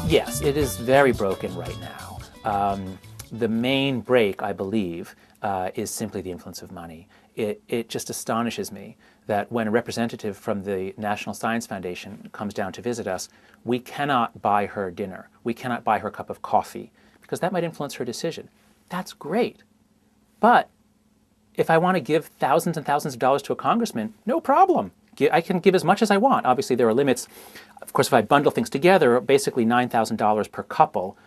Yes, it is very broken right now. The main break, I believe, is simply the influence of money. It just astonishes me that when a representative from the National Science Foundation comes down to visit us, we cannot buy her dinner. We cannot buy her a cup of coffee, because that might influence her decision. That's great. But if I want to give thousands and thousands of dollars to a congressman, no problem. I can give as much as I want. Obviously, there are limits. Of course, if I bundle things together, basically $9,000 per couple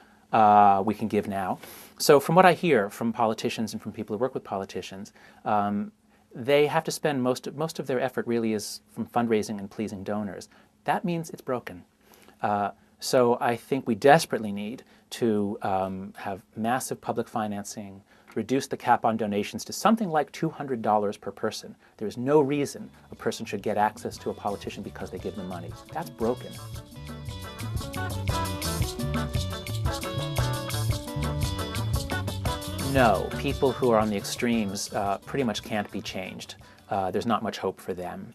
we can give now. So from what I hear from politicians and from people who work with politicians, they have to spend most of their effort really is from fundraising and pleasing donors. That means it's broken. So I think we desperately need to have massive public financing, reduce the cap on donations to something like $200 per person. There is no reason a person should get access to a politician because they give them money. That's broken. No, people who are on the extremes pretty much can't be changed. There's not much hope for them.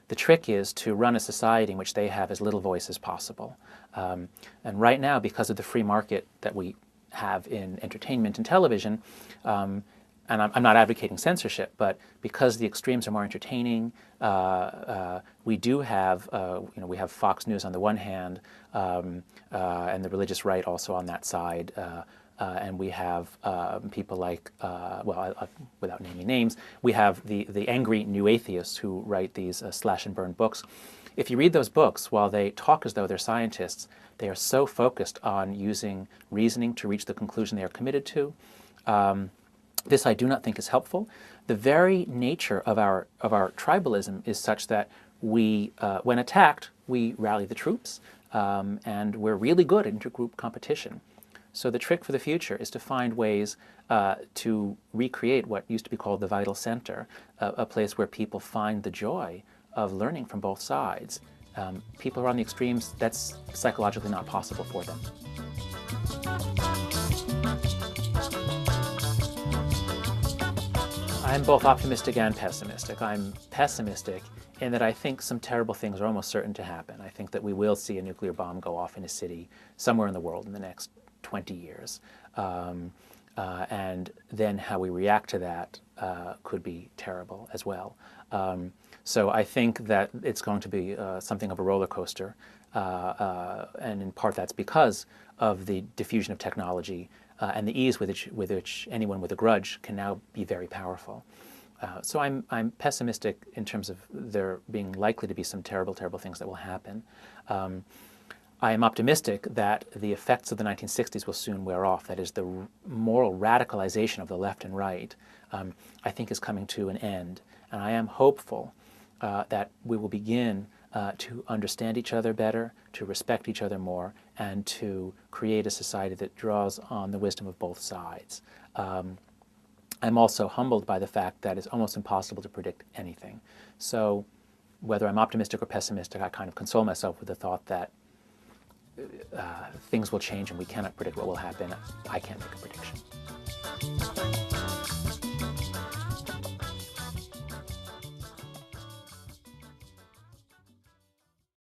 The trick is to run a society in which they have as little voice as possible. And right now, because of the free market that we have in entertainment and television, and I'm not advocating censorship, but because the extremes are more entertaining, we do have, we have Fox News on the one hand, and the religious right also on that side, and we have people like, without naming names, we have the angry new atheists who write these slash and burn books. If you read those books, while they talk as though they're scientists, they are so focused on using reasoning to reach the conclusion they are committed to. This I do not think is helpful. The very nature of our tribalism is such that we, when attacked, we rally the troops, and we're really good at intergroup competition. So the trick for the future is to find ways to recreate what used to be called the vital center, a place where people find the joy of learning from both sides. People who are on the extremes, that's psychologically not possible for them. I'm both optimistic and pessimistic. I'm pessimistic in that I think some terrible things are almost certain to happen. I think that we will see a nuclear bomb go off in a city somewhere in the world in the next 20 years. And then how we react to that could be terrible as well. So I think that it's going to be something of a roller coaster, and in part that's because of the diffusion of technology and the ease with which anyone with a grudge can now be very powerful. So I'm pessimistic in terms of there being likely to be some terrible, terrible things that will happen. I am optimistic that the effects of the 1960s will soon wear off. That is, the moral radicalization of the left and right, I think, is coming to an end. And I am hopeful that we will begin to understand each other better, to respect each other more, and to create a society that draws on the wisdom of both sides. I'm also humbled by the fact that it's almost impossible to predict anything. So whether I'm optimistic or pessimistic, I kind of console myself with the thought that things will change and we cannot predict what will happen. I can't make a prediction.